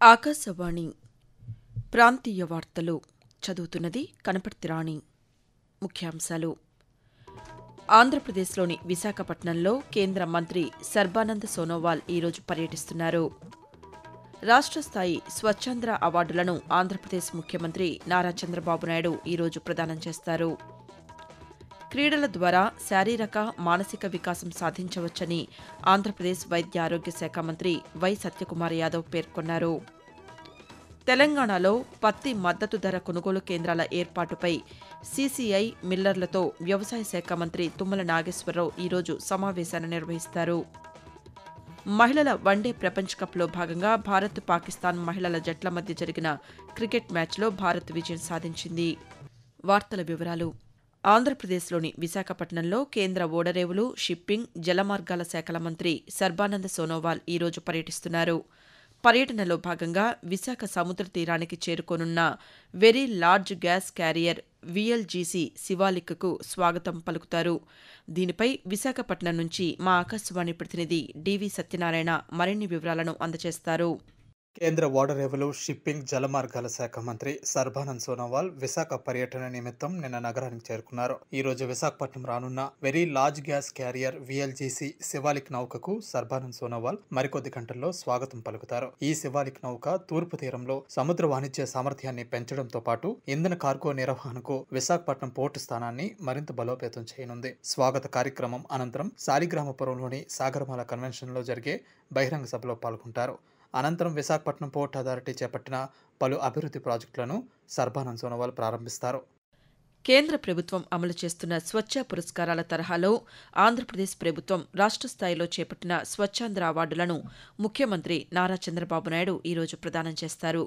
ఆకాశవాణి ప్రాంతీయ వార్తలు చదువుతున్నది కనపర్తి రాణి. ముఖ్యాంశాలు: ఆంధ్రప్రదేశ్లోని విశాఖపట్నంలో కేంద్ర మంత్రి సర్బానంద్ సోనోవాల్ ఈరోజు పర్యటిస్తున్నారు. రాష్ట్ర స్థాయి స్వచ్ఛాంధ్ర అవార్డులను ఆంధ్రప్రదేశ్ ముఖ్యమంత్రి నారా చంద్రబాబు నాయుడు ఈరోజు ప్రదానం చేస్తారు. క్రీడల ద్వారా శారీరక, మానసిక వికాసం సాధించవచ్చని ఆంధ్రప్రదేశ్ వైద్య ఆరోగ్య శాఖ మంత్రి వై సత్యకుమార్ యాదవ్ పేర్కొన్నారు. తెలంగాణలో పత్తి మద్దతు ధర కొనుగోలు కేంద్రాల ఏర్పాటుపై సీసీఐ, మిల్లర్లతో వ్యవసాయ శాఖ మంత్రి తుమ్మల నాగేశ్వరరావు ఈరోజు సమావేశాన్ని నిర్వహిస్తారు. మహిళల వన్డే ప్రపంచ కప్లో భాగంగా భారత్, పాకిస్తాన్ మహిళల జట్ల మధ్య జరిగిన క్రికెట్ మ్యాచ్లో భారత్ విజయం సాధించింది. వార్తల వివరాలు: ఆంధ్రప్రదేశ్లోని విశాఖపట్నంలో కేంద్ర ఓడరేవులు, షిప్పింగ్, జలమార్గాల శాఖల మంత్రి సర్బానంద్ సోనోవాల్ ఈరోజు పర్యటిస్తున్నారు. పర్యటనలో భాగంగా విశాఖ సముద్ర తీరానికి చేరుకోనున్న వెరీ లార్జ్ గ్యాస్ క్యారియర్ వీఎల్జీసీ శివాలిక్కు స్వాగతం పలుకుతారు. దీనిపై విశాఖపట్నం నుంచి మా ఆకాశవాణి ప్రతినిధి డివి సత్యనారాయణ మరిన్ని వివరాలను అందజేస్తారు. కేంద్ర ఓడరేవులు, షిప్పింగ్, జలమార్గాల శాఖ మంత్రి సర్బానంద్ సోనోవాల్ విశాఖ పర్యటన నిమిత్తం నిన్న నగరానికి చేరుకున్నారు. ఈ రోజు విశాఖపట్నం రానున్న very large gas carrier VLGC Shivalik నౌకకు సర్బానంద్ సోనోవాల్ మరికొద్ది గంటల్లో స్వాగతం పలుకుతారు. ఈ శివాలిక్ నౌక తూర్పు తీరంలో సముద్ర వాణిజ్య సామర్థ్యాన్ని పెంచడంతో పాటు ఇంధన కార్గో నిర్వహణకు విశాఖపట్నం పోర్టు స్థానాన్ని మరింత బలోపేతం చేయనుంది. స్వాగత కార్యక్రమం అనంతరం సాలిగ్రామపురంలోని సాగరమాల కన్వెన్షన్లో జరిగే బహిరంగ సభలో పాల్గొంటారు. అనంతరం విశాఖపట్నం పోర్ట్ అథారిటీ చేపట్టిన పలు అభివృద్ధి ప్రాజెక్టులను సర్బానంద్ సోనోవాల్ ప్రారంభిస్తారు. కేంద్ర ప్రభుత్వం అమలు చేస్తున్న స్వచ్ఛ పురస్కారాల తరహాలో ఆంధ్రప్రదేశ్ ప్రభుత్వం రాష్ట్ర స్థాయిలో చేపట్టిన స్వచ్ఛాంధ్ర అవార్డులను ముఖ్యమంత్రి నారా చంద్రబాబు నాయుడు ఈరోజు ప్రదానం చేస్తారు.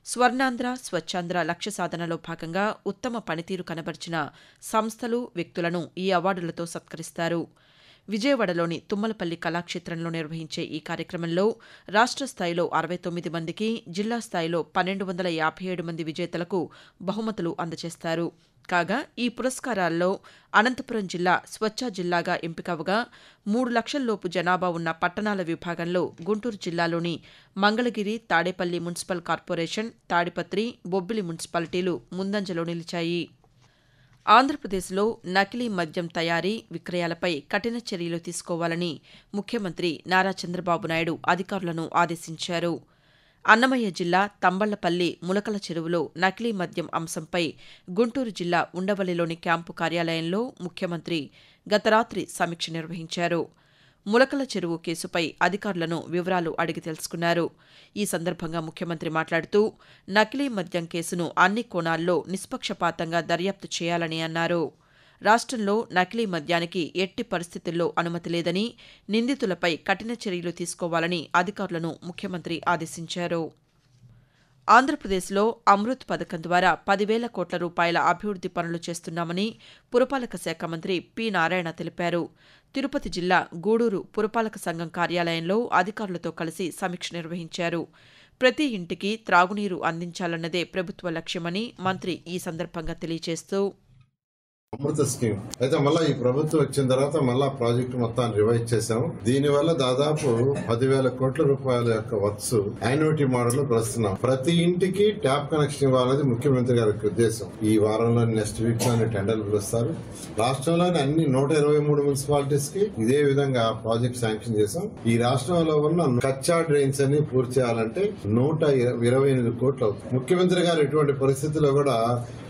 స్వర్ణాంధ్ర, స్వచ్ఛాంధ్ర లక్ష్య సాధనలో భాగంగా ఉత్తమ పనితీరు కనబర్చిన సంస్థలు, వ్యక్తులను ఈ అవార్డులతో సత్కరిస్తారు. విజయవాడలోని తుమ్మలపల్లి కళాక్షేత్రంలో నిర్వహించే ఈ కార్యక్రమంలో రాష్ట్ర స్థాయిలో 69 మందికి, జిల్లా స్థాయిలో 1257 మంది విజేతలకు బహుమతులు అందజేస్తారు. కాగా ఈ పురస్కారాల్లో అనంతపురం జిల్లా స్వచ్ఛ జిల్లాగా ఎంపికవగా 3 లక్షల్లోపు జనాభా ఉన్న పట్టణాల విభాగంలో గుంటూరు జిల్లాలోని మంగళగిరి, తాడేపల్లి మున్సిపల్ కార్పొరేషన్, తాడిపత్రి, బొబ్బిలి మున్సిపాలిటీలు ముందంజలో నిలిచాయి. ఆంధ్రప్రదేశ్లో నకిలీ మద్యం తయారీ, విక్రయాలపై కఠిన చర్యలు తీసుకోవాలని ముఖ్యమంత్రి నారా చంద్రబాబు నాయుడు అధికారులను ఆదేశించారు. అన్నమయ్య జిల్లా తంబళ్లపల్లి ములకల చెరువులో నకిలీ మద్యం అంశంపై గుంటూరు జిల్లా ఉండవల్లిలోని క్యాంపు కార్యాలయంలో ముఖ్యమంత్రి గత రాత్రి సమీక్ష నిర్వహించారు. ములకల చెరువు కేసుపై అధికారులను వివరాలు అడిగి తెలుసుకున్నారు. ఈ సందర్భంగా ముఖ్యమంత్రి మాట్లాడుతూ నకిలీ మద్యం కేసును అన్ని కోణాల్లో నిష్పక్షపాతంగా దర్యాప్తు చేయాలని అన్నారు. రాష్ట్రంలో నకిలీ మద్యానికి ఎట్టి పరిస్థితుల్లో అనుమతి లేదని, నిందితులపై కఠిన చర్యలు తీసుకోవాలని అధికారులను ముఖ్యమంత్రి ఆదేశించారు. ఆంధ్రప్రదేశ్లో అమృత్ పథకం ద్వారా 10,000 కోట్ల రూపాయల అభివృద్ది పనులు చేస్తున్నామని పురపాలక శాఖ మంత్రి పి. నారాయణ తెలిపారు. తిరుపతి జిల్లా గూడూరు పురపాలక సంఘం కార్యాలయంలో అధికారులతో కలిసి సమీక్ష నిర్వహించారు. ప్రతి ఇంటికి త్రాగునీరు అందించాలన్నదే ప్రభుత్వ లక్ష్యమని మంత్రి ఈ సందర్భంగా తెలియజేస్తూ, అమృత స్కీమ్ అయితే మళ్ళా ఈ ప్రభుత్వం వచ్చిన తర్వాత మళ్ళా ప్రాజెక్టు మొత్తాన్ని రివైజ్ చేశాము. దీని వల్ల దాదాపు 10,000 కోట్ల రూపాయల యొక్క వర్క్స్ యాన్యుటీ మోడల్ లో ప్రస్తున్నాం. ప్రతి ఇంటికి ట్యాప్ కనెక్షన్ ఇవ్వాలనేది ముఖ్యమంత్రి గారి ఉద్దేశం. ఈ వారంలో నెక్స్ట్ వీక్ లోని టెండర్లు పిలుస్తారు. రాష్ట్రంలోని అన్ని 123 మున్సిపాలిటీస్ కి ఇదే విధంగా ప్రాజెక్ట్ శాంక్షన్ చేశాం. ఈ రాష్ట్రంలో ఉన్న కచ్చా డ్రైన్స్ అన్ని పూర్తి చేయాలంటే 128 కోట్లు అవుతుంది. ముఖ్యమంత్రి గారు ఎటువంటి పరిస్థితుల్లో కూడా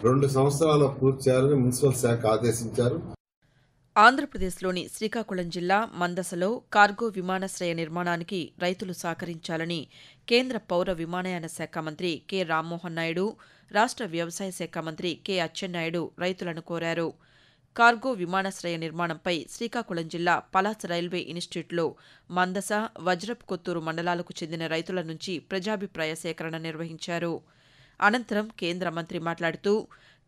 2 సంవత్సరాల్లో పూర్తి చేయాలని మున్సిపల్ శాఖ ఆదేశించారు. ఆంధ్రప్రదేశ్లోని శ్రీకాకుళం జిల్లా మందసలో కార్గో విమానాశ్రయ నిర్మాణానికి రైతులు సహకరించాలని కేంద్ర పౌర విమానయాన శాఖ మంత్రి కె. రామ్మోహన్ నాయుడు, రాష్ట్ర వ్యవసాయ శాఖ మంత్రి కె. అచ్చెన్నాయుడు రైతులను కోరారు. కార్గో విమానాశ్రయ నిర్మాణంపై శ్రీకాకుళం జిల్లా పలాస రైల్వే ఇన్స్టిట్యూట్లో మందస, వజ్రప్ కొత్తూరు మండలాలకు చెందిన రైతుల నుంచి ప్రజాభిప్రాయ సేకరణ నిర్వహించారు. అనంతరం కేంద్ర మంత్రి మాట్లాడుతూ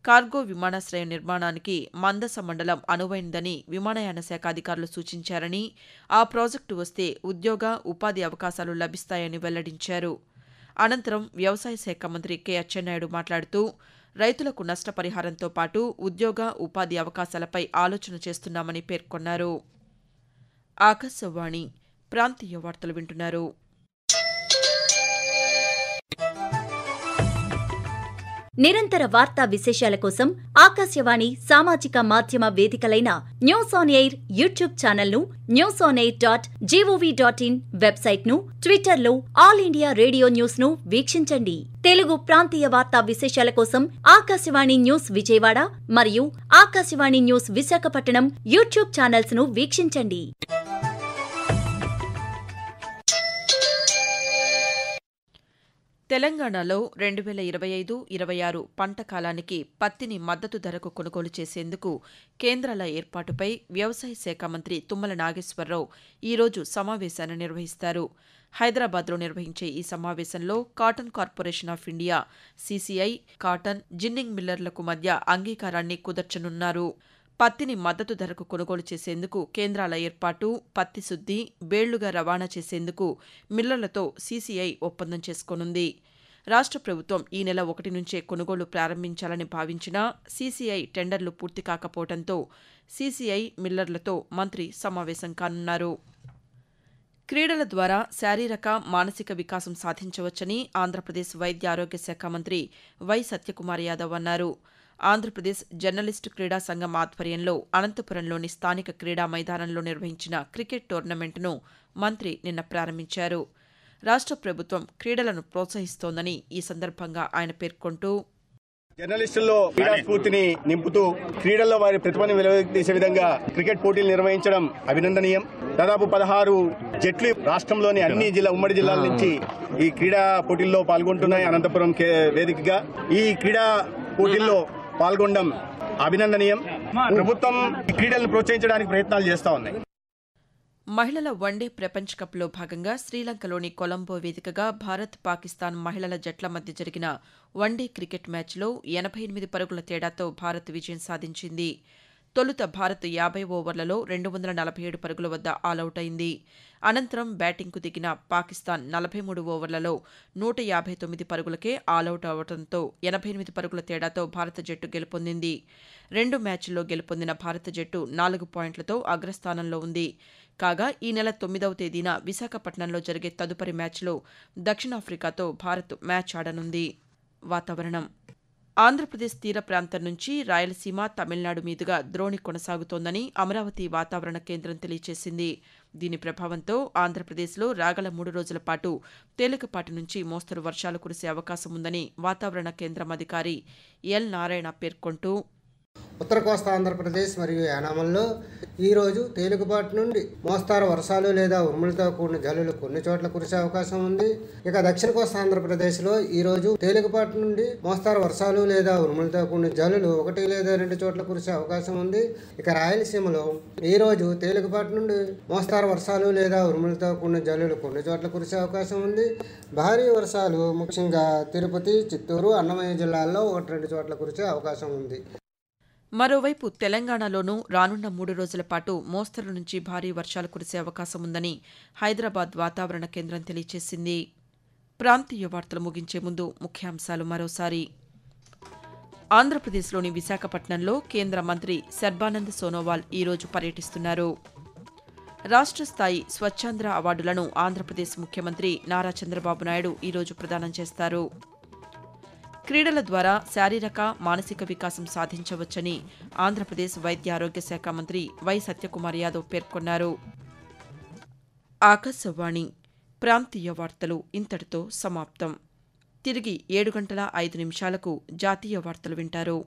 కార్గో విమానాశ్రయం నిర్మాణానికి మందస మండలం అనువైందని విమానయాన శాఖ అధికారులు సూచించారని, ఆ ప్రాజెక్టు వస్తే ఉద్యోగ, ఉపాధి అవకాశాలు లభిస్తాయని వెల్లడించారు. అనంతరం వ్యవసాయ శాఖ మంత్రి కె. అచ్చెన్నాయుడు మాట్లాడుతూ రైతులకు నష్టపరిహారంతో పాటు ఉద్యోగ, ఉపాధి అవకాశాలపై ఆలోచన చేస్తున్నామని పేర్కొన్నారు. ఆకాశవాణి ప్రాంతీయ వార్తలు వింటున్నారు. నిరంతర వార్తా విశేషాల కోసం ఆకాశవాణి సామాజిక మాధ్యమ వేదికలైన news on air YouTube channel ను, newsonair.gov.in వెబ్సైట్ ను, ట్విట్టర్ లో ఆల్ ఇండియా రేడియో న్యూస్ ను వీక్షించండి. తెలుగు ప్రాంతీయ వార్తా విశేషాల కోసం ఆకాశవాణి న్యూస్ విజయవాడ మరియు Akashvani news Visakhapatnam YouTube channels ను వీక్షించండి. తెలంగాణలో 2025-26 పంట కాలానికి పత్తిని మద్దతు ధరకు కొనుగోలు చేసేందుకు కేంద్రాల ఏర్పాటుపై వ్యవసాయ శాఖ మంత్రి తుమ్మల నాగేశ్వరరావు ఈరోజు సమావేశాన్ని నిర్వహిస్తారు. హైదరాబాద్లో నిర్వహించే ఈ సమావేశంలో cotton corporation of India (CCI), cotton, ginning మిల్లర్లకు మధ్య అంగీకారాన్ని కుదర్చనున్నారు. పత్తిని మద్దతు ధరకు కొనుగోలు చేసేందుకు కేంద్రాల ఏర్పాటు, పత్తి శుద్ది, బేళ్లుగా రవాణా చేసేందుకు మిల్లర్లతో CCI ఒప్పందం చేసుకోనుంది. రాష్ట్ర ప్రభుత్వం ఈ నెల 1 నుంచే కొనుగోలు ప్రారంభించాలని భావించినా CCI టెండర్లు పూర్తి కాకపోవడంతో CCI మిల్లర్లతో మంత్రి సమావేశం కానున్నారు. క్రీడల ద్వారా శారీరక, మానసిక వికాసం సాధించవచ్చని ఆంధ్రప్రదేశ్ వైద్య ఆరోగ్య శాఖ మంత్రి వై. సత్యకుమార్ యాదవ్ అన్నారు. ఆంధ్రప్రదేశ్ జర్నలిస్టు క్రీడా సంఘం ఆధ్వర్యంలో అనంతపురంలోని స్థానిక క్రీడా మైదానంలో నిర్వహించిన క్రికెట్ టోర్నమెంటును మంత్రి నిన్న ప్రారంభించారు. రాష్ట్ర ప్రభుత్వం క్రీడలను ప్రోత్సహిస్తోందని ఈ సందర్భంగా ఆయన పేర్కొంటూ, జర్నలిస్టుల్లో క్రీడా స్ఫూర్తిని నింపుతూ క్రీడల్లో వారి ప్రతిభను వెలువదీసే విధంగా క్రికెట్ పోటీలు నిర్వహించడం అభినందనీయం. దాదాపు 16 జట్లు రాష్ట్రంలోని అన్ని ఉమ్మడి జిల్లాల నుంచి ఈ క్రీడా పోటీల్లో పాల్గొంటున్నాయి. అనంతపురం వేదికగా ఈ క్రీడా పోటీల్లో పాల్గొనడం అభినందనీయం. ప్రభుత్వం ఈ క్రీడలను ప్రోత్సహించడానికి ప్రయత్నాలు చేస్తా ఉన్నాయి. మహిళల వన్డే ప్రపంచ కప్లో భాగంగా శ్రీలంకలోని కొలంబో వేదికగా భారత్, పాకిస్తాన్ మహిళల జట్ల మధ్య జరిగిన వన్డే క్రికెట్ మ్యాచ్లో 88 పరుగుల తేడాతో భారత్ విజయం సాధించింది. తొలుత భారత్ 50 ఓవర్లలో 247 పరుగుల వద్ద ఆలౌట్ అయింది. అనంతరం బ్యాటింగ్కు దిగిన పాకిస్తాన్ 43 ఓవర్లలో 159 పరుగులకే ఆలౌట్ అవడంతో 88 పరుగుల తేడాతో భారత జట్టు గెలుపొందింది. 2 మ్యాచ్ల్లో గెలుపొందిన భారత జట్టు 4 పాయింట్లతో అగ్రస్థానంలో ఉంది. కాగా ఈ నెల 9వ తేదీన విశాఖపట్నంలో జరిగే తదుపరి మ్యాచ్లో దక్షిణాఫ్రికాతో భారత్ మ్యాచ్ ఆడనుంది. వాతావరణం. ఆంధ్రప్రదేశ్ తీర ప్రాంతం నుంచి రాయలసీమ, తమిళనాడు మీదుగా ద్రోణి కొనసాగుతోందని అమరావతి వాతావరణ కేంద్రం తెలియజేసింది. దీని ప్రభావంతో ఆంధ్రప్రదేశ్లో రాగల 3 రోజుల పాటు తేలికపాటి నుంచి మోస్తరు వర్షాలు కురిసే అవకాశం ఉందని వాతావరణ కేంద్రం అధికారి ఎల్. నారాయణ పేర్కొంటూ, ఉత్తర కోస్తా ఆంధ్రప్రదేశ్ మరియు యానాంలో ఈరోజు తేలికపాటి నుండి మోస్తారు వర్షాలు లేదా ఉరుములతో కూడిన జల్లులు కొన్ని చోట్ల కురిసే అవకాశం ఉంది. ఇక దక్షిణ కోస్తా ఆంధ్రప్రదేశ్లో ఈరోజు తేలికపాటి నుండి మోస్తారు వర్షాలు లేదా ఉరుములతో కూడిన జల్లులు 1 లేదా 2 చోట్ల కురిసే అవకాశం ఉంది. ఇక రాయలసీమలో ఈరోజు తేలికపాటి నుండి మోస్తారు వర్షాలు లేదా ఉరుములతో కూడిన జల్లులు కొన్ని చోట్ల కురిసే అవకాశం ఉంది. భారీ వర్షాలు ముఖ్యంగా తిరుపతి, చిత్తూరు, అన్నమయ్య జిల్లాల్లో 1-2 చోట్ల కురిసే అవకాశం ఉంది. మరోవైపు తెలంగాణలోనూ రానున్న 3 రోజుల పాటు మోస్తరు నుంచి భారీ వర్షాలు కురిసే అవకాశం ఉందని హైదరాబాద్ వాతావరణ కేంద్రం తెలియజేసింది. ప్రాంతీయ వార్తలు ముగించే ముందు ముఖ్యాంశాలు మరోసారి. ఆంధ్రప్రదేశ్లోని విశాఖపట్నంలో కేంద్ర మంత్రి సర్బానంద్ సోనోవాల్ ఈరోజు పర్యటిస్తున్నారు. రాష్ట్ర స్థాయి స్వచ్ఛాంధ్ర అవార్డులను ఆంధ్రప్రదేశ్ ముఖ్యమంత్రి నారా చంద్రబాబు నాయుడు ఈరోజు ప్రదానం చేస్తారు. క్రీడల ద్వారా శారీరక, మానసిక వికాసం సాధించవచ్చని ఆంధ్రప్రదేశ్ వైద్య ఆరోగ్య శాఖ మంత్రి వై. సత్యకుమార్ యాదవ్ పేర్కొన్నారు. ఆకాశవాణి ప్రాంతీయ వార్తలు ఇంతటితో సమాప్తం. తిరిగి 7 గంటల 5 నిమిషాలకు జాతీయ వార్తలు వింటారు.